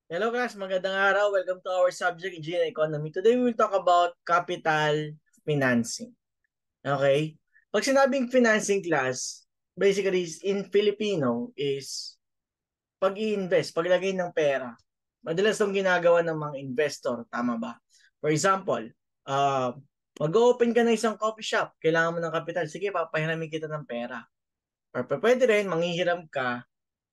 Hello guys, magandang araw. Welcome to our subject, Engineering Economy. Today we will talk about capital financing. Okay? Pag sinabing financing class, basically in Filipino is pag-i-invest, paglagay ng pera. Madalas itong ginagawa ng mga investor, tama ba? For example, uh, mag-open ka ng isang coffee shop, kailangan mo ng kapital, sige, papahiramin kita ng pera. Or pwede rin, manghihiram ka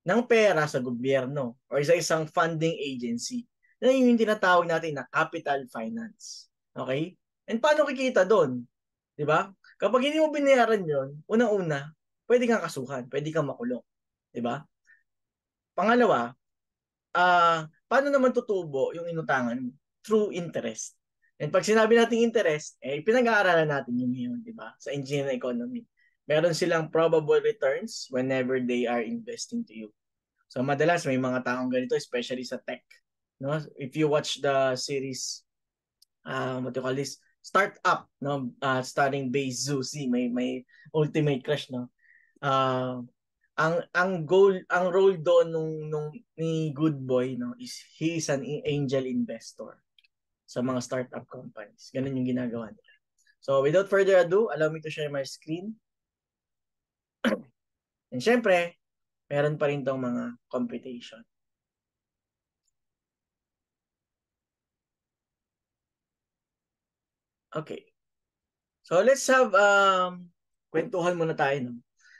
ng pera sa gobyerno or sa isang funding agency. Yan yung tinatawag natin na capital finance. Okay? And paano kikita doon? Di ba? Kapag hindi mo binayaran yon, unang-una, pwede kang kasuhan, pwede kang makulong. Di ba? Pangalawa, paano naman tutubo yung inutangan mo? Through interest. And pag sinabi natin interest, pinag-aaralan natin yun ngayon, di ba? Sa engineering economy. Meron silang probable returns whenever they are investing to you. So madalas may mga taong ganito, especially sa tech. No? If you watch the series, what you call this, Startup, no? Starring Bezos, may ultimate crush, no? Uh, ang goal, ang role doon nung ni Good Boy, no, is he is an angel investor sa mga startup companies. Ganun yung ginagawa nila. So without further ado, allow me to share my screen. And syempre, meron pa rin tong mga computation. Okay. So let's have kwentuhan muna tayo, no?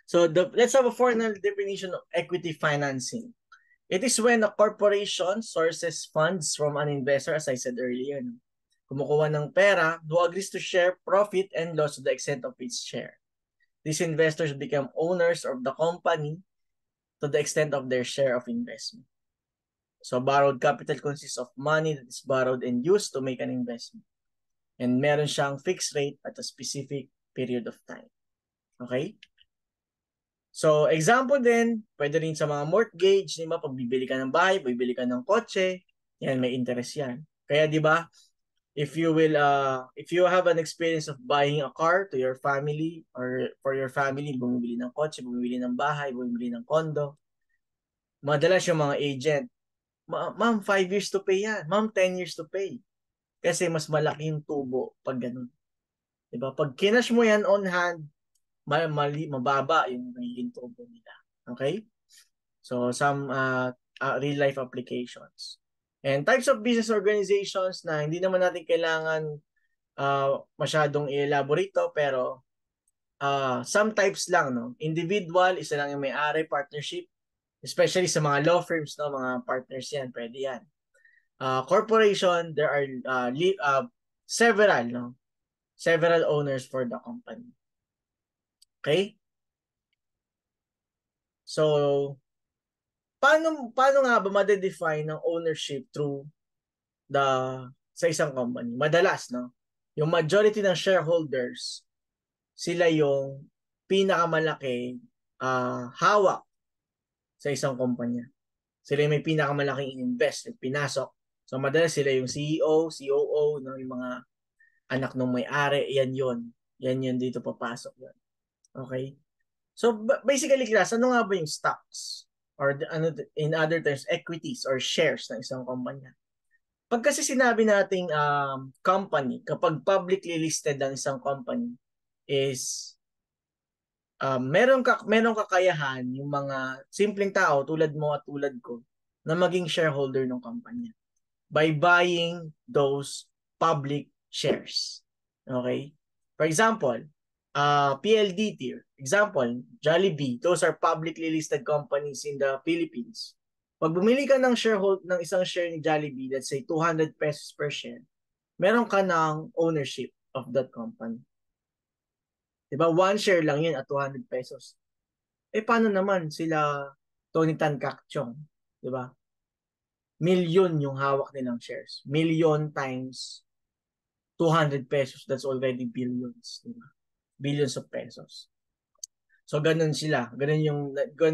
So let's have a formal definition of equity financing. It is when a corporation sources funds from an investor, as I said earlier, no? Kumukuha ng pera who agrees to share profit and loss to the extent of its share. These investors become owners of the company to the extent of their share of investment. So borrowed capital consists of money that is borrowed and used to make an investment. And meron siyang fixed rate at a specific period of time. Okay? So, example din, pwede rin sa mga mortgage, di ba? Pag bibili ka ng bahay, bibili ka ng kotse, yan, may interest yan. Kaya, di ba, if you have an experience of buying a car to your family or for your family, bumibili ng kotse, bumibili ng bahay, bumibili ng condo, madalas yung mga agent, ma'am, 5 years to pay yan. Ma'am, 10 years to pay. Kasi mas malaki yung tubo pag ganun. Diba? Pag kinash mo yan on hand, mababa yung magiging tubo nila. Okay? So, some real life applications. And types of business organizations na hindi naman natin kailangan masyadong i-elaborate to, pero some types lang, no? Individual, isa lang yung may-ari, partnership, especially sa mga law firms, no? Mga partners yan, pwede yan. Corporation, there are several, no? Several owners for the company. Okay? So, paano nga ba ma-define ng ownership through the sa isang company? Madalas, no? Yung majority ng shareholders, sila yung pinakamalaki hawak sa isang kumpanya. Sila yung may pinakamalaking invest, pinasok. So, madalas sila yung CEO, COO, no? Yung mga anak ng may-ari, yan yun. Yan yun dito papasok yun. Okay? So basically class, ano nga ba yung stocks? Or in other terms, equities or shares ng isang kumpanya? Pag kasi sinabi nating company, kapag publicly listed ang isang company, is merong kakayahan yung mga simpleng tao tulad mo at tulad ko na maging shareholder ng kumpanya by buying those public shares. Okay? For example, PLDT, example, Jollibee, those are publicly listed companies in the Philippines. Pag bumili ka ng ng isang share ni Jollibee, let's say 200 pesos per share, meron ka ng ownership of that company. Diba? One share lang yun at 200 pesos. Paano naman sila Tony Tan Cakchong? Diba? Million yung hawak nilang shares. Million times 200 pesos, that's already billions. Diba? Billions of pesos. So ganun sila, ganun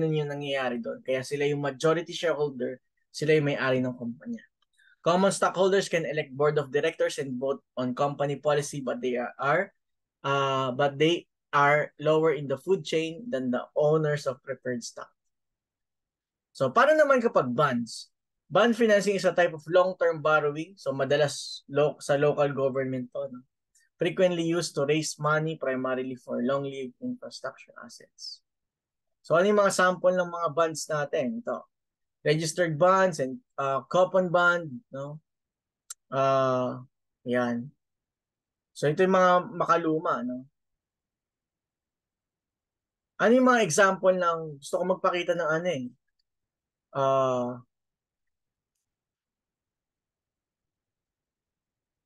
yung nangyayari doon. Kaya sila yung majority shareholder, sila yung may-ari ng kumpanya. Common stockholders can elect board of directors and vote on company policy, but they are lower in the food chain than the owners of preferred stock. So paano naman kapag bonds? Bond financing is a type of long-term borrowing. So madalas sa local government to, no? Frequently used to raise money primarily for long-lived infrastructure assets. So ano yung mga sample ng mga bonds natin? Ito. Registered bonds and coupon bond, no? Yan. So ito yung mga makaluma, no? Ano yung mga example ng gusto ko magpakita ng ano eh?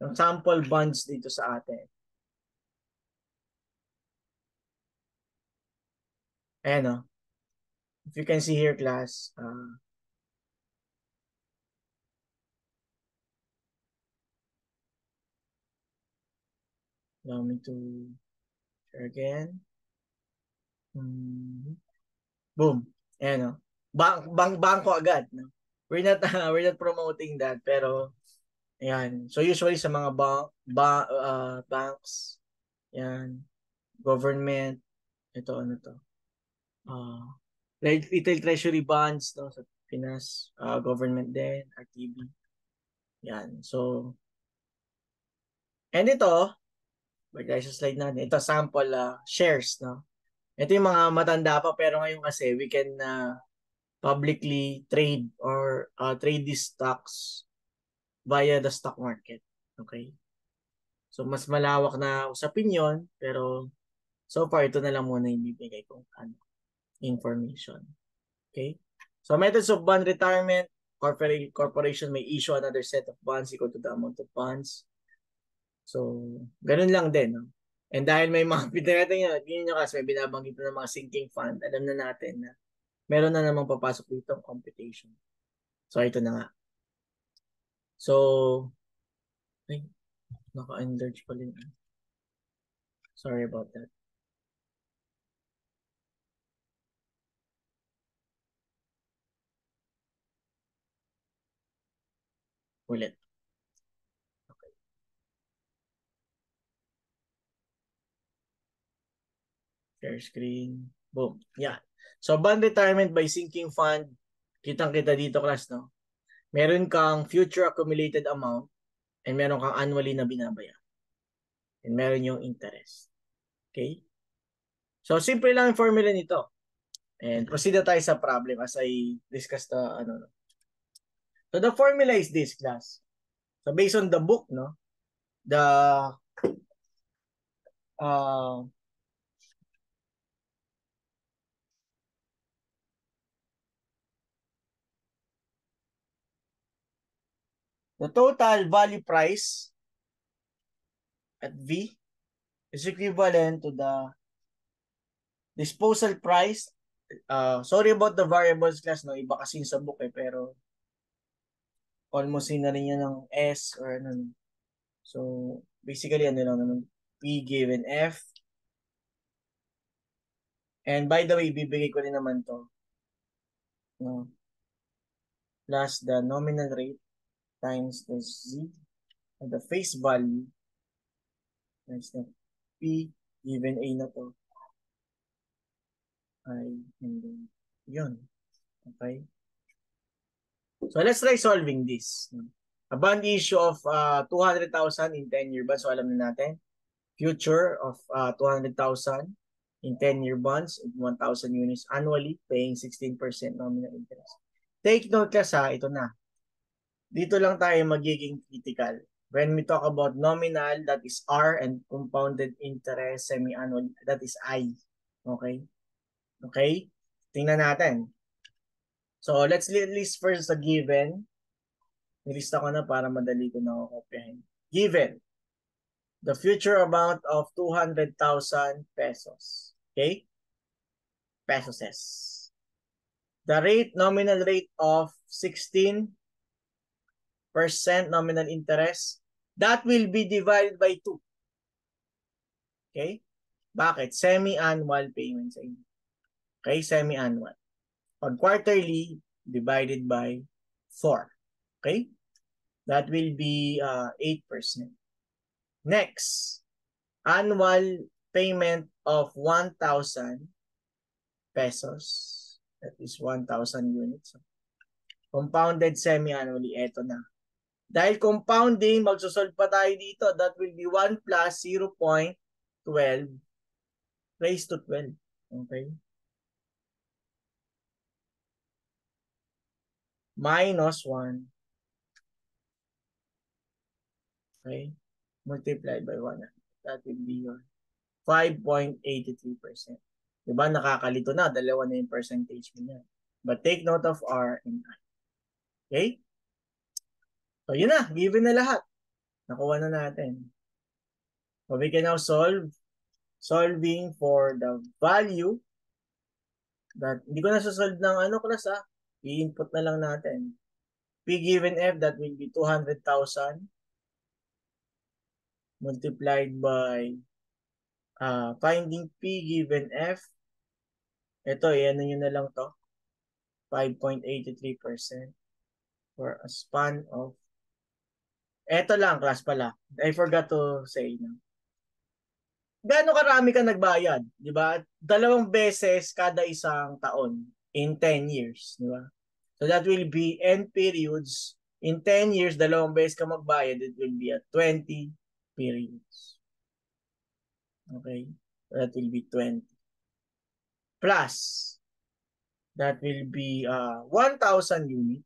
Ng sample bonds dito sa atin. Ayan, no? If you can see here, class, allow me to share again. Boom. Ayan, no? Bangko agad, no? We're not promoting that, pero ayan. So usually sa mga banks, ayan, government, ito ano to? Retail treasury bonds, no, sa Pinas, government din, RTB. Yan. So and ito, bagay sa slide natin, ito sample shares, no. Ito yung mga matanda pa pero ngayon kasi we can publicly trade or trade these stocks via the stock market. Okay? So mas malawak na usapin yon, pero so far ito na lang muna yung bibigay kong information. Okay? So methods of bond retirement, corporation may issue another set of bonds equal to the amount of bonds. So ganun lang din, no? And dahil may mga pinagdating nyo kasi may binabanggit ng mga sinking fund, alam na natin na meron na namang papasok dito ang computation. So ito na nga. So, ay, naka-enlarge pala yun. Sorry about that. Ulit. Okay. Share screen. Boom. Yeah. So, bond retirement by sinking fund, kitang-kita dito, class, no? Meron kang future accumulated amount and meron kang annually na binabayaran. And meron yung interest. Okay? So, simple lang yung formula nito. And proceed na tayo sa problem as I discussed ano. So, the formula is this, class. So, based on the book, no? The the total value price at V is equivalent to the disposal price. Sorry about the variables, class, no? Iba kasi sa book pero almost na rin yan ng S or ano. So, basically, ano lang naman, P given F. And by the way, bibigay ko rin naman to. No? Plus the nominal rate times the Z, the face value, times the P given A na to. Ay, hindi. Yun. Okay? So let's try solving this. A bond issue of 200,000 in 10-year bonds. So alam na natin. Future of 200,000 in 10-year bonds, 1,000 units annually, paying 16% nominal interest. Take note kasi ito na. Dito lang tayo magiging critical. When we talk about nominal, that is R, and compounded interest semi-annual, that is I. Okay? Okay? Tingnan natin. So let's list first the given. Nilista ko na para madali ko na kopyahin. Given the future amount of 200,000 pesos. Okay? Pesos. The nominal rate of 16% nominal interest, that will be divided by 2. Okay? Bakit? Semi-annual payments. Okay? Semi-annual. Pag quarterly, divided by 4. Okay? That will be 8%. Next, annual payment of 1,000 pesos. That is 1,000 units. Compounded semi-annually, eto na. Dahil compounding, magsosolve pa tayo dito. That will be 1 plus 0.12 raised to 12. Okay? Minus 1. Okay? Multiplied by 1. That will be your 5.83%. Diba? Nakakalito na. Dalawa na yung percentage mo niya. But take note of R and I. Okay? So, yun na. Given na lahat. Nakuha na natin. So, we can now solving for the value that, hindi ko na solve ng class i-input na lang natin. P given F, that will be 200,000 multiplied by finding P given F. Ito, ano nyo na lang to. 5.83% for a span of, eto lang, class pala. I forgot to say. Gaano karami ka nagbayad? Di ba? 2 beses kada isang taon in 10 years. Di ba? So that will be N periods. In 10 years, 2 beses ka magbayad. It will be at 20 periods. Okay? So that will be 20. Plus, that will be 1,000 units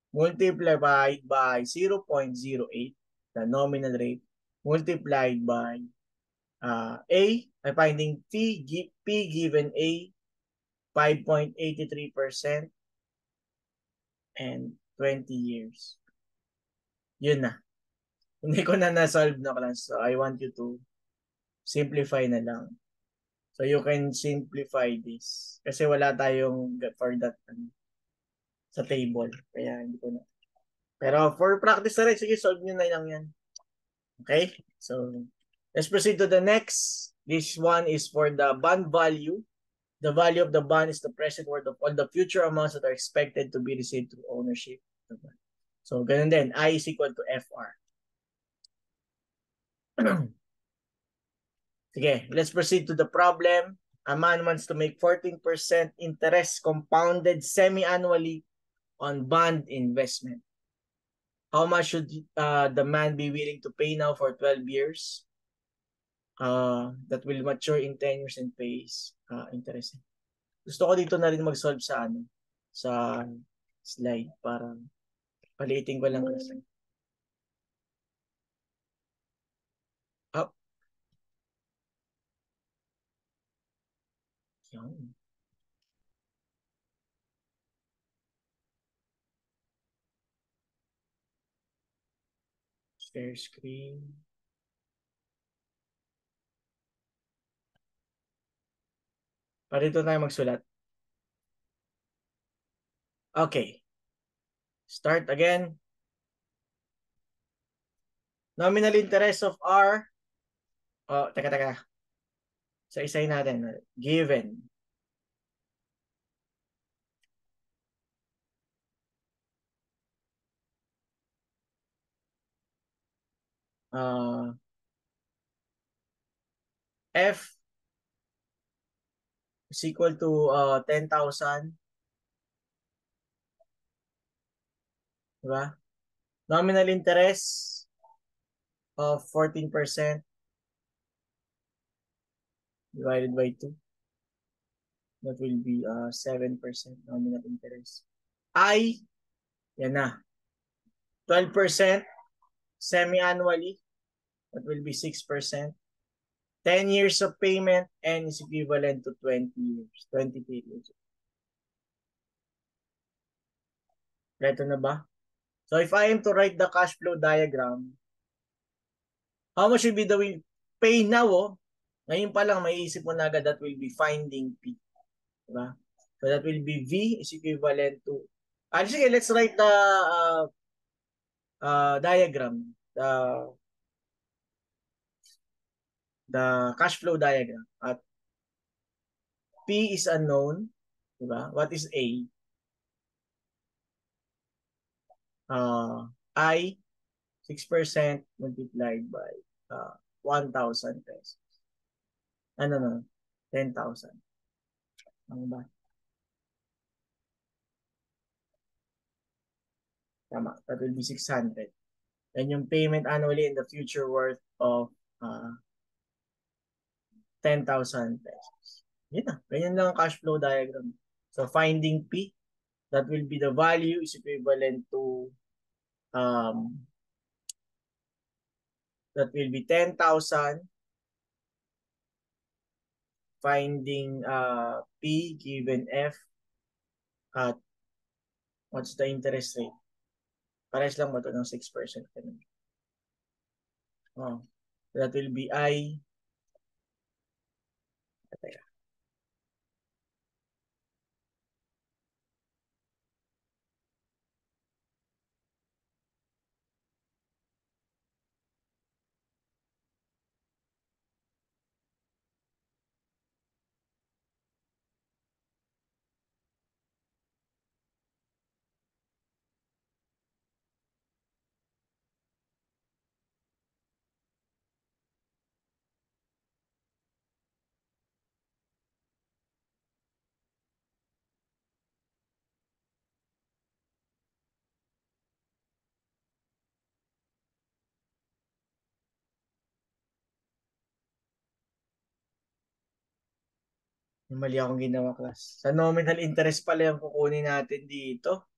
multiplied by 0.08, the nominal rate, multiplied by finding P given A, 5.83% and 20 years. Yun na. Hindi ko na na-solve na class. So I want you to simplify na lang. So you can simplify this. Kasi wala tayong for that sa table. Kaya hindi ko na. Pero for practice na rin, sige, solve nyo na lang yan. Okay? So, let's proceed to the next. This one is for the bond value. The value of the bond is the present worth of all the future amounts that are expected to be received through ownership. So, ganun din. I is equal to FR. Sige, let's proceed to the problem. A man wants to make 14% interest compounded semi-annually on bond investment. How much should the man be willing to pay now for 12 years? That will mature in 10 years and pays interest. Gusto ko dito na rin mag-solve sa sa slide para paliitin ko lang kasi. Up. Yan. Share screen. Para dito tayo magsulat. Okay. Start again. Nominal interest of R. Oh, teka. Sa isay natin. Given. F is equal to 10,000. Diba? Nominal interest of 14% divided by 2. That will be 7% nominal interest. I, yan na. 12% semi-annually. That will be 6%. 10 years of payment and is equivalent to 20 years. 20 periods. Reto na ba? So if I am to write the cash flow diagram, how much will be the will pay now? Ngayon pa lang maiisip mo na agad that will be finding P. Diba? So that will be V is equivalent to, sige, let's write the diagram. The cash flow diagram. At P is unknown. Diba? What is A? I, 6% multiplied by 1,000 pesos. No. 10,000. Ano ba? Tama, that will be 600. And yung payment annually in the future worth of 10,000 pesos. Yun na. Ganyan lang ang cash flow diagram. So finding P, that will be the value is equivalent to that will be 10,000. Finding P given F at what's the interest rate? Pares lang ba ito ng 6%? Oh, that will be I. Mali akong ginawa, class. Sa nominal interest pala yung kukunin natin dito.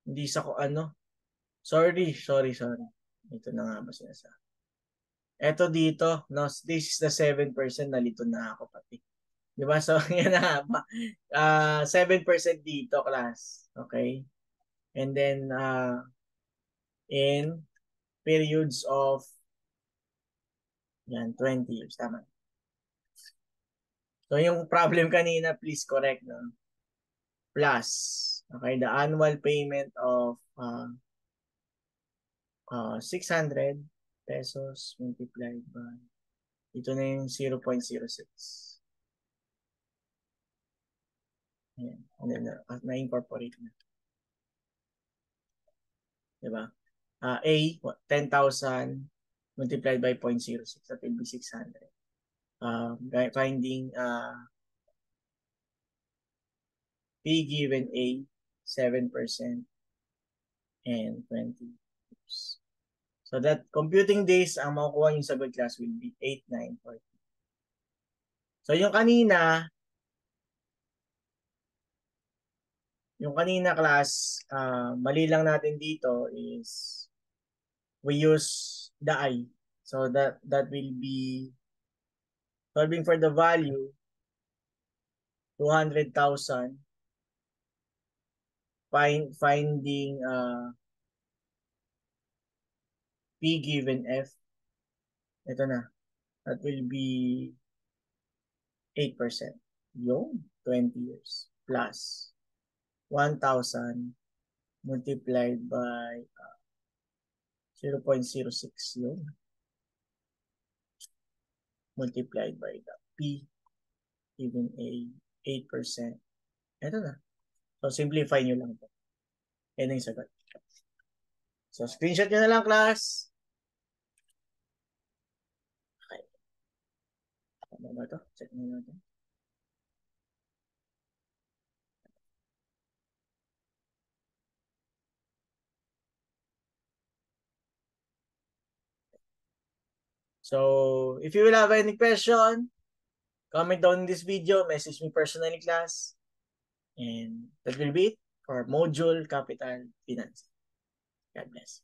Hindi sa ko ano. Sorry. Ito na nga ba sinasabi? Ito dito, no, this is the 7%, nalito na ako pati. Di ba? So, yan na ba? 7% dito, class. Okay? And then, in periods of yan, 20 years. Tama. So, yung problem kanina, please correct, no? Plus, okay, the annual payment of 600 pesos multiplied by, ito na yung 0.06. Ayan. And then, na-incorporate na. Diba? A, 10,000 multiplied by 0.06. That will be 600. Finding P given A, 7% and 20 years. So that computing days, ang makukuha yung sagot class will be 8, 9, 14. So yung kanina class, mali lang natin dito is we use the I. So that will be solving for the value 200,000, finding P given F. Ito na. That will be 8%. Yung 20 years plus 1,000 multiplied by 0.06 yun. Multiplied by the P given A 8%. Ito na. So, simplify nyo lang ito. Yan yung sagot. So, screenshot nyo na lang, class. Okay. Tama ba ito? Check nyo natin. So, if you will have any question, comment down in this video, message me personally, class. And that will be it for Module Capital Finance. God bless.